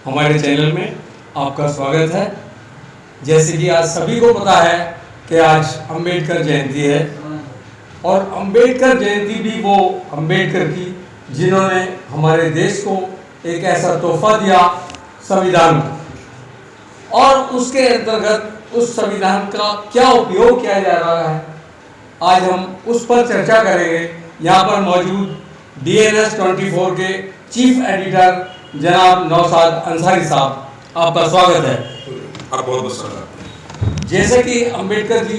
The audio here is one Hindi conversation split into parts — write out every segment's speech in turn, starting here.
हमारे चैनल में आपका स्वागत है। जैसे कि आज सभी को पता है कि आज अंबेडकर जयंती है और अंबेडकर जयंती भी वो अंबेडकर की जिन्होंने हमारे देश को एक ऐसा तोहफा दिया संविधान, और उसके अंतर्गत उस संविधान का क्या उपयोग किया जा रहा है आज हम उस पर चर्चा करेंगे। यहाँ पर मौजूद DNS 24 के चीफ एडिटर जनाब नौशाद अंसारी साहब, आपका स्वागत है। आप बहुत बहुत स्वागत। जैसे कि अंबेडकर जी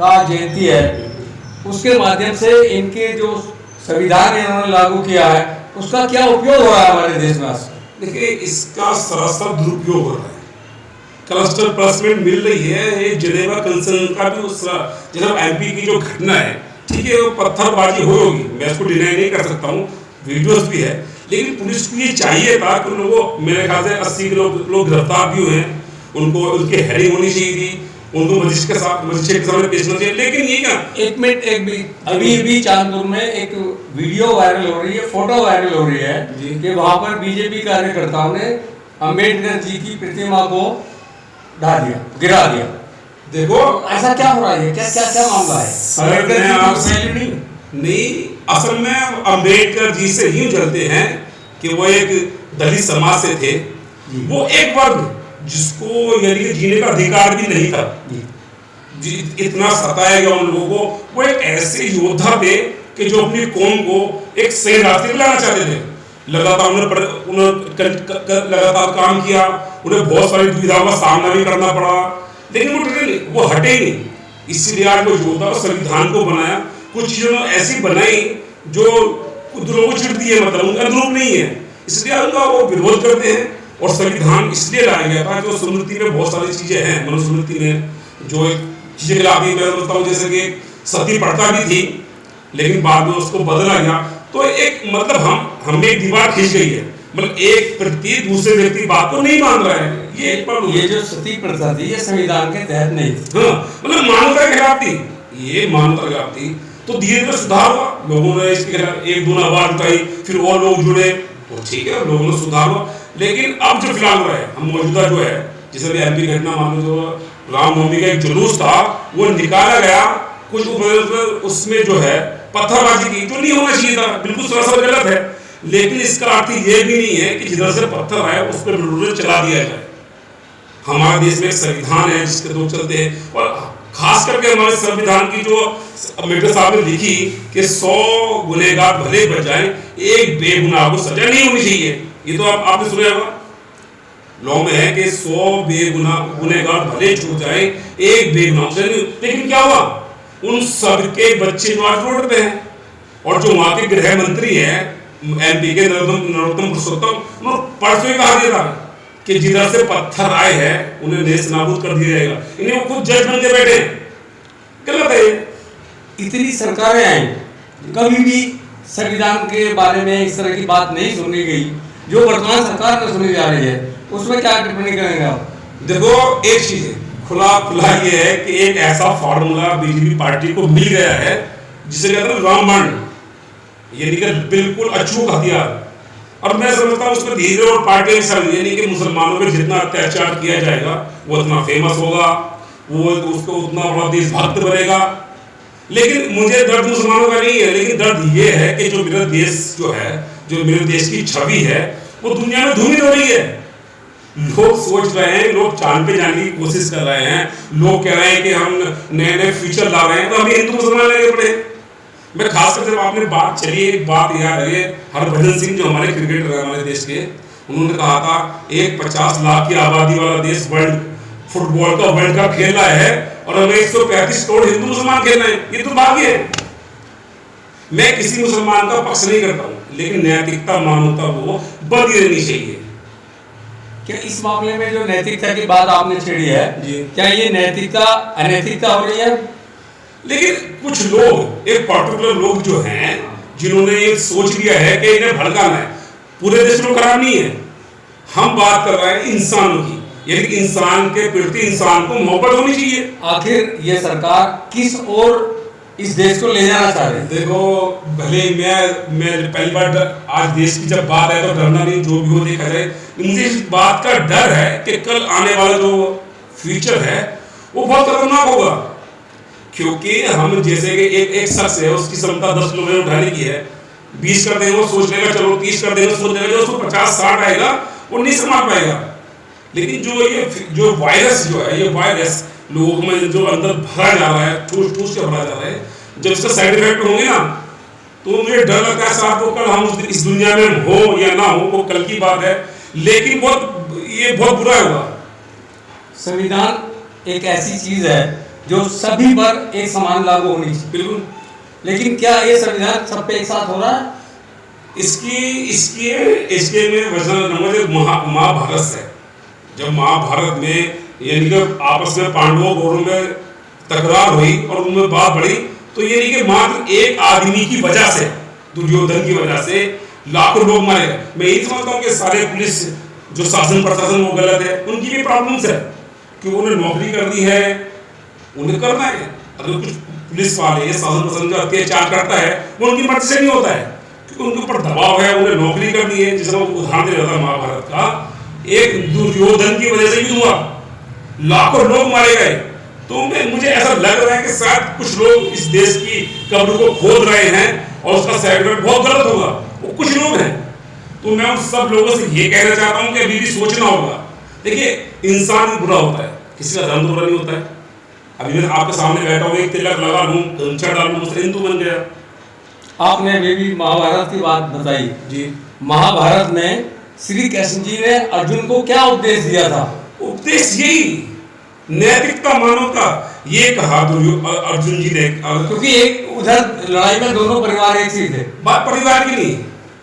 का जयंती है, उसके माध्यम से इनके जो संविधान इन्होंने लागू किया है उसका क्या उपयोग हो रहा है हमारे देश में? देखिए, इसका सरासर दुरुपयोग हो रहा है। क्लस्टर प्लेसमेंट मिल रही है। ये जिनेवा कन्वेंशन का भी उस जनाब MP की जो घटना है, ठीक है, वो पत्थरबाजी होगी, मैं इसको डिनाई नहीं कर सकता हूँ, वीडियोस भी है, लेकिन पुलिस को ये चाहिए था कि उन लोगों, मेरे ख्याल से 80 लोग गिरफ्तार भी हुए हैं, उनको उनकी हेयरिंग होनी चाहिए थी, उनको मजिस्ट्रेट के सामने पेश होना चाहिए। लेकिन ये क्या, एक मिनट, अभी भी चांदपुर में एक वीडियो वायरल हो रही है, फोटो वायरल हो रही है कि वहां पर बीजेपी कार्यकर्ताओं ने अंबेडकर जी की प्रतिमा को ढा दिया, गिरा दिया। देखो ऐसा क्या हो रहा है? क्या क्या क्या मामला है? नहीं, असल में अंबेडकर जी से यूं चलते हैं कि वो एक दलित समाज से थे, वो एक वर्ग जिसको यानी कि जीने का अधिकार भी नहीं था, इतना सताया गया उन लोगों को। वो एक ऐसे योद्धा थे कि जो अपनी कौम को एक सही रास्ते पे लाना चाहते थे। लगातार उन्होंने लगातार काम किया, उन्हें बहुत सारी दुविधाओं का सामना भी करना पड़ा, लेकिन वो हटे ही नहीं। इसलिए आज वो योद्धा संविधान को बनाया, कुछ चीजों ऐसी बनाई जो लोगों को चिढ़ती है, मतलब उनका अनुरूप नहीं है, इसलिए उनका वो विरोध करते हैं। और संविधान इसलिए लाया गया था जो स्मृति में बहुत सारी चीजें हैं, मनुस्मृति में जो चीजें लाभी, मैं समझता हूँ जैसे कि सती प्रथा भी थी, लेकिन बाद में उसको बदला गया। तो एक मतलब हमें एक दीवार खींच गई है, मतलब एक प्रति दूसरे व्यक्ति बात को नहीं मान रहा है। ये जो सती प्रथा थी ये संविधान के तहत नहीं थी, हाँ, मतलब मानवता के खिलाफ थी, ये मानवता के खिलाफ थी। तो धीरे धीरे सुधार हुआ, लोगों ने इसके खिलाफ एक दो आवाज उठाई, फिर और लोग जुड़े, तो ठीक है, लोगों ने सुधार हुआ। लेकिन अब जो फिलहाल हो रहा है, हम मौजूदा जो है, जैसे भी MP घटना मान लो, जो रामनवमी का एक जुलूस था वो निकाला गया, कुछ उसमें जो है पत्थरबाजी की, जो नहीं होना चाहिए था, बिल्कुल सरासर गलत है। लेकिन इसका अर्थ ये भी नहीं है कि जिधर से पत्थर आए उस पर बुलडोजर चला दिया जाए। हमारे देश में एक संविधान है जिसके दो चलते हैं, और खास करके हमारे संविधान की जो अम्बेडकर साहब ने लिखी कि 100 गुनहगार भले बच जाएं, एक बेगुनाह को सजा नहीं होनी चाहिए। ये तो आपने सुना होगा, लॉ में है कि 100 गुनहगार भले छूट जाए, एक बेगुनाह सजा नहीं। लेकिन क्या हुआ, उन सबके बच्चे जो आज रोड पे हैं, और जो वहां के गृह मंत्री हैं MP के नरोत्तम पुरुषोत्तम, उन्होंने परसों ही कहा दिया था कि जिधर से पत्थर आए हैं उन्हें नेस्त नाबूद कर दिया जाएगा। इन्हें वो खुद जज बन के बैठे, गलत है। इतनी सरकारें आई, कभी भी संविधान के बारे में इस तरह की बात नहीं सुनी गई, जो वर्तमान सरकार में सुनी जा रही है, उसमें क्या टिप्पणी करेंगे आप? देखो, एक चीज है, खुला ये है कि एक ऐसा फॉर्मूला BJP पार्टी को मिल गया है जिसे कहते हैं रामबाण, यानी कि बिल्कुल अचूक हथियार। और मैं समझता हूँ उसमें धीरे और पार्टी यानी कि मुसलमानों पर जितना अत्याचार किया जाएगा वो उतना फेमस होगा, वो उसको उतना बड़ा देशभक्त बनेगा। लेकिन मुझे दर्द मुसलमानों का नहीं है, लेकिन दर्द ये है कि जो मेरा देश जो है, जो मेरे देश की छवि है, वो दुनिया में धूमिल हो रही है। लोग सोच रहे हैं, लोग चांद पे जाने की कोशिश कर रहे हैं, लोग कह रहे हैं कि हम नए नए फ्यूचर ला रहे हैं, तो हमें हिंदू मुसलमान लगे पड़े। मैं खासकर जब आपने बात चली, एक बात याद है, हरभजन सिंह जो हमारे क्रिकेटर है हमारे देश के, उन्होंने कहा था एक 50 लाख की आबादी वाला देश वर्ल्ड फुटबॉल का वर्ल्ड कप खेल रहा है और हमें 135 करोड़ हिंदू मुसलमान खेल रहे हैं, ये तो भाग्य है। मैं किसी मुसलमान का पक्ष नहीं करता हूँ, लेकिन नैतिकता मानवता वो बनी रहनी चाहिए। क्या इस मामले में जो नैतिकता की बात आपने छेड़ी है, क्या ये नैतिकता अनैतिकता हो रही है? लेकिन कुछ लोग, एक पर्टिकुलर लोग जो हैं, जिन्होंने ये सोच लिया है कि इन्हें भड़काना है, पूरे देश में खराब नहीं है। हम बात कर रहे हैं इंसानों की, यानी इंसान के प्रति इंसान को मोहब्बत होनी चाहिए। आखिर ये सरकार किस ओर इस देश को ले जाना चाह रहे हैं। देखो, भले मैं पहली बार आज देश की जब बात है तो डरना नहीं, जो भी हो देखा जाए। मुझे इस बात का डर है कि कल आने वाला जो फ्यूचर है वो बहुत खतरनाक होगा, क्योंकि हम जैसे कि एक शख्स है, उसकी क्षमता 10 किलो उठाने की है, 20 कर देंगे वो सोच लेगा, चलो 30 कर देंगे सोच लेगा, जो उसको 50-60 आएगा वो नहीं संभाल पाएगा। लेकिन जो वायरस जो है, ये वायरस लोगों में जो अंदर भरा जा रहा है, ठूस ठूस के भरा जा रहा है, जब इसका साइड इफेक्ट होंगे ना, तो मुझे डर लगता है साहब को कल हम इस दुनिया में हो या ना हो वो कल की बात है, लेकिन ये बहुत बुरा होगा। संविधान एक ऐसी चीज है जो सभी पर एक समान लागू होनी चाहिए। बिल्कुल। लेकिन क्या ये संविधान सब पे एक साथ हो रहा है? इसके में वजह महाभारत से, जब महाभारत में यानी कि आपस में पांडवों कौरवों में तकरार हुई और उनमें बात बढ़ी, तो ये नहीं कि मात्र एक आदमी की वजह से, दुर्योधन की वजह से लाखों लोग मारे गए। मैं यही समझता हूँ कि सारे पुलिस जो शासन प्रशासन वो गलत है, उनकी भी प्रॉब्लम्स है कि उन्हें नौकरी करनी है, उन्हें करना है। अगर कुछ पुलिस वाले शासन प्रशासन जो अत्याचार करता है वो उनकी मर्जी से नहीं होता है, क्योंकि उनके ऊपर दबाव है, उन्हें नौकरी करनी है। जिसका उदाहरण दे रहा था महाभारत का, एक दुर्योधन की वजह से युद्ध हुआ, लाखों लोग मारे गए। तो मुझे ऐसा लग रहा है कि शायद कुछ लोग इस देश की कब्र को खोद रहे हैं और उसका साइड बहुत गलत होगा, वो कुछ लोग हैं। तो मैं उन सब लोगों से ये कहना चाहता हूँ कि अभी भी सोचना होगा। देखिए, इंसान बुरा होता है, किसी का धर्म तो बुरा नहीं होता है। अभी मैं आपके सामने बैठा हूँ, एक तिलक लगा लूँ, गमछा डाल लूँ, उससे हिंदू बन गया। आपने अभी भी महाभारत की बात बताई जी। महाभारत में श्री कृष्ण जी ने अर्जुन को क्या उपदेश दिया था? उपदेश यही, नैतिकता, मानवता, ये कहा अर्जुन जी ने। क्योंकि एक उधर लड़ाई में दोनों परिवार एक ही थे। बात परिवार की नहीं,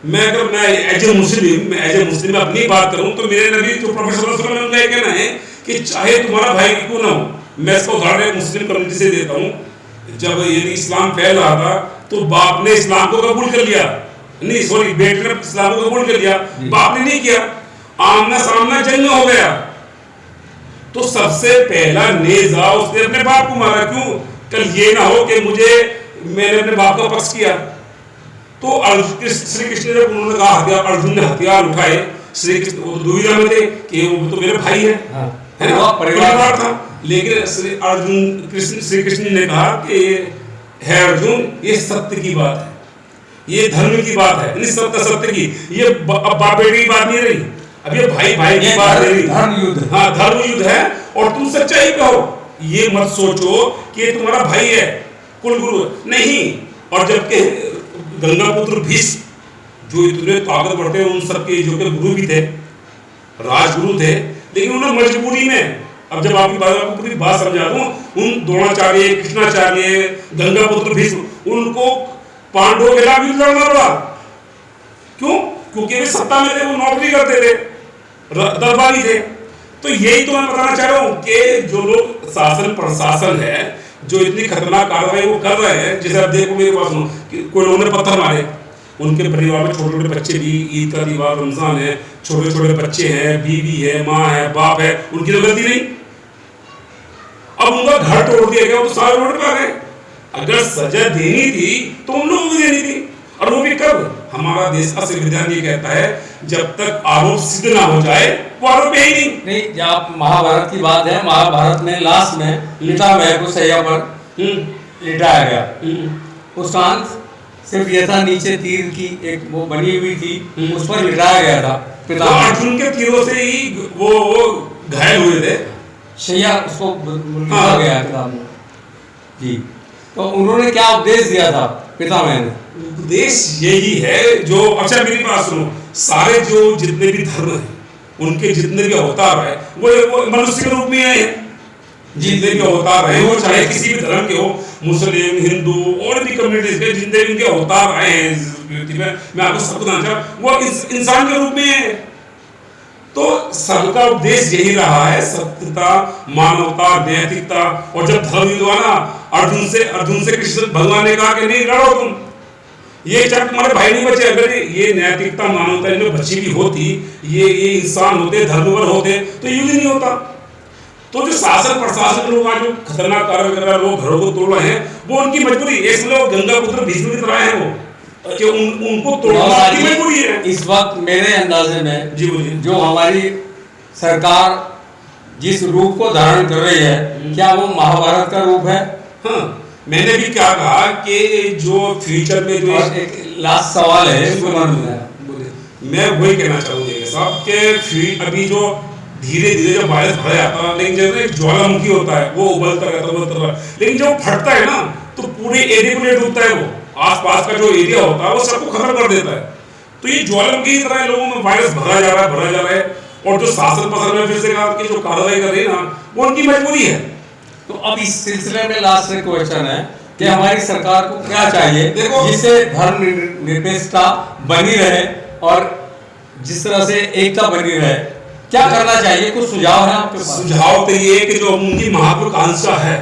मैं एज ए मुस्लिम अपनी बात करूं तो मेरे नबी जो प्रोफेसर उनका ये कहना है कि चाहे तुम्हारा भाई क्यों ना हो। मैं इसको उदाहरण मुस्लिम कम्युनिटी से देता हूं। जब ये इस्लाम फैल रहा था तो बाप ने इस्लाम को कबूल कर लिया, नहीं सॉरी, बेटे ने इस्लाम को कबूल कर लिया, बाप ने नहीं किया, आमना सामना जंग हो गया। तो सबसे पहला नेजा उसने अपने बाप को मारा। क्यों? कल ये ना हो कि मैंने अपने बाप का पक्ष किया। तो श्री कृष्ण जब उन्होंने कहा अर्जुन ने हथियार उठाए, श्री कृष्ण दुविधा में थे कि वो तो मेरे भाई है, है ना, परिवार था। लेकिन श्री कृष्ण ने कहा कि है अर्जुन, ये सत्य की बात है, ये धर्म की बात है, सत्य की, ये अब बाप बेटे की बात नहीं रही, अब ये भाई भाई की बात नहीं रही, धर्म युद्ध। हाँ, धर्म युद्ध है। और तुम सच्चाई कहो, ये मत सोचो कि तुम्हारा भाई है, कुल गुरु नहीं। और जबकि गंगापुत्र भीष्म जो इतने ताकतवर थे, उन सबके जो के गुरु भी थे, राजगुरु थे, लेकिन उन्होंने मजबूरी में, अब जब आपकी पूरी बात समझा दूं, उन द्रोणाचार्य, कृष्णाचार्य, गंगापुत्र भीष्म, उनको पांडवों के खिलाफ युद्ध लड़ना पड़ा। क्यों? क्योंकि वे सत्ता में थे, वो नौकरी करते थे, दरबारी थे। तो यही तो मैं बताना चाह रहा हूं कि जो लोग शासन प्रशासन है, जो इतनी खतरनाक कार्रवाई वो कर रहे हैं, जैसे आप देखो मेरे पास कोई लोगों ने पत्थर मारे, उनके परिवार में छोटे छोटे बच्चे भी, ईद का त्योहार, रमजान है, छोटे छोटे बच्चे हैं, बीवी है, माँ है, बाप है, उनकी तो गलती नहीं। अब उनका घर तोड़ दिया गया, वो तो सारे रोड पे आ गए। अगर सजा देनी थी तो उन लोगों को देनी थी, और वो भी कब? हमारा देश का संविधान ये कहता है जब तक आरोप सिद्ध ना हो जाए वो आरोप है ही नहीं। जब आप महाभारत की बात है, महाभारत में लास्ट में पितामह को सैया पर लिटाया गया। उसका अंत सिर्फ ये था, नीचे तीर की एक वो बनी हुई थी, उस पर लिटाया गया था पितामह। अर्जुन के तीरों से ही वो घायल हुए थे, सैया उसको लिटा गया पितामह जी। तो उन्होंने क्या उपदेश दिया था पितामह ने? उपदेश यही है जो, अच्छा मेरी बात सुनो, सारे जो जितने भी धर्म हैं उनके जितने भी अवतार है वो मनुष्य के रूप में आए हैं। जितने भी अवतार हैं, वो चाहे किसी भी धर्म के हो, मुस्लिम, हिंदू और भी कम्युनिटीज के जितने भी उनके अवतार आए हैं, मैं आपको सब बताना चाहूँ, वो इंसान के रूप में है। तो सबका उपदेश यही रहा है, सत्यता, मानवता, नैतिकता। और जब धर्म युद्ध हुआ ना, अर्जुन से कृष्ण भगवान ने कहा कि नहीं लड़ो तुम, ये चाहे तुम्हारे भाई नहीं बचे। अगर ये नैतिकता, मानवता इनमें बची भी होती, ये इंसान होते, धर्मवर होते, तो युद्ध नहीं होता। तो जो शासन प्रशासन लोग आज जो खतरनाक कार्य कर रहे हैं, लोग घरों को तोड़ रहे हैं, वो उनकी मजबूरी है। इसलिए वो गंगा पुत्र भीष्म की तरह है वो, कि उनको तोड़ना उनकी मजबूरी है। इस वक्त मेरे अंदाजे में जी बोलिए। जो हमारी सरकार जिस रूप को धारण कर रही है, क्या वो महाभारत का रूप है? हाँ, मैंने भी क्या कहा कि जो फ्यूचर में जो एक लास्ट सवाल है, मैं वही कहना चाहूंगा साहब कि अभी जो धीरे धीरे जब वायरस बढ़ जाता है, लेकिन जब एक ज्वालामुखी होता है वो उबलता रहता है, लेकिन जब फटता है ना तो पूरे एरिया को ले डूबता है, वो आसपास का जो एरिया होता है वो सबको खत्म कर देता है। तो ये ज्वालामुखी की तरह लोगों में वायरस भरा जा रहा है, और जो शासन प्रशासन में फिर से कहा कि जो कार्रवाई कर रही है ना, वो उनकी मजबूरी है। तो अब इस सिलसिले में लास्ट क्वेश्चन है कि हमारी सरकार को क्या चाहिए देखो, जिससे धर्म निरपेक्षता बनी रहे और जिस तरह से एकता बनी रहे, क्या करना चाहिए? कुछ सुझाव है आपके पास? सुझाव तो ये कि जो उनकी महत्वाकांक्षा है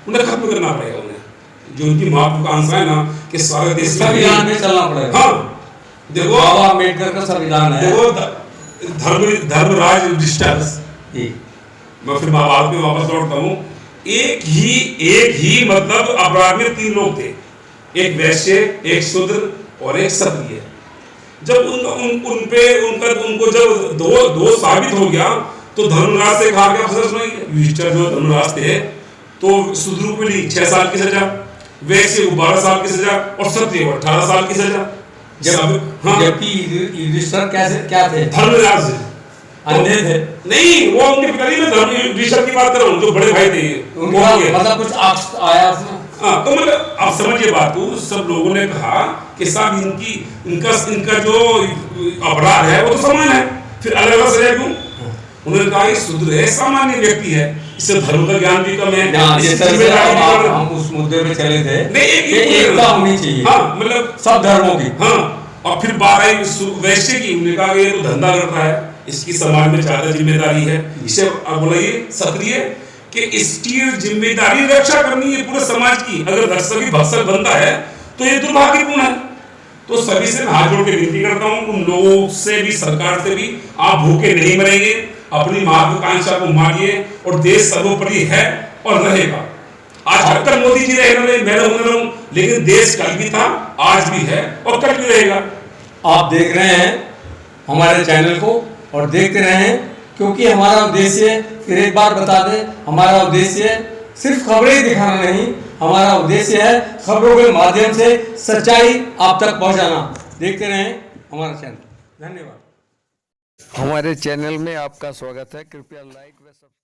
उन्हें खत्म करना पड़ेगा। उन्हें जो उनकी महत्वाकांक्षा है ना कि सारे देश में संविधान में चलना पड़ेगा। हाँ, देखो बाबा अम्बेडकर का संविधान है, देखो धर्मराज युधिष्ठिर, मैं फिर बात में वापस लौटता हूँ। एक ही मतलब अपराध में 3 लोग थे, एक वैश्य, एक शूद्र और एक क्षत्रिय। जब उनको जब दो साबित हो गया तो धर्मराज से कहा गया फैसला सुनाइए। युधिष्ठिर जो धर्मराज थे तो शूद्र को मिली 6 साल की सजा, वैश्य को 12 साल की सजा और क्षत्रिय को 18 साल की सजा। जबकि युधिष्ठिर कैसे क्या थे? धर्मराज अंधे थे? नहीं, वो उनके पिताजी में युधिष्ठिर की बात कर रहा हूँ, जो बड़े भाई थे मतलब कुछ आया उसमें। हाँ, तो मतलब आप समझिए बात को, सब लोगों ने कहा कि साहब इनका जो अपराध है वो तो समान है, फिर अलग अलग सजा क्यों? उन्होंने कहा ये शूद्र है, सामान्य व्यक्ति है, इससे धर्म का ज्ञान भी कम है। हम उस मुद्दे पे चले थे, एकता होनी चाहिए, हाँ, मतलब सब धर्मों की। हाँ, और फिर 12 वैश्य की, उन्होंने कहा ये तो धंधा करता है, इसकी समाज में ज्यादा जिम्मेदारी है। इसे बोलिए क्षत्रिय कि इसकी जिम्मेदारी रक्षा करनी है पूरे समाज की। अगर रक्षक भी भक्षक बनता है तो ये दुर्भाग्यपूर्ण है। तो सभी से हाथ जोड़ के विनती करता हूँ, उन लोगों से भी, सरकार से भी, आप भूखे नहीं मरेंगे, अपनी महत्वाकांक्षा को मानिए और देश सर्वोपरि है और रहेगा। आज हर मोदी जी रहे, मैं रहूं, लेकिन देश कल भी था, आज भी है और कल भी रहेगा। आप देख रहे हैं हमारे चैनल को और देखते रहें, क्योंकि हमारा उद्देश्य, फिर एक बार बता दें, हमारा उद्देश्य सिर्फ खबरें दिखाना नहीं, हमारा उद्देश्य है खबरों के माध्यम से सच्चाई आप तक पहुंचाना। देखते रहें हमारा चैनल। धन्यवाद। हमारे चैनल में आपका स्वागत है। कृपया लाइक व सब्सक्राइब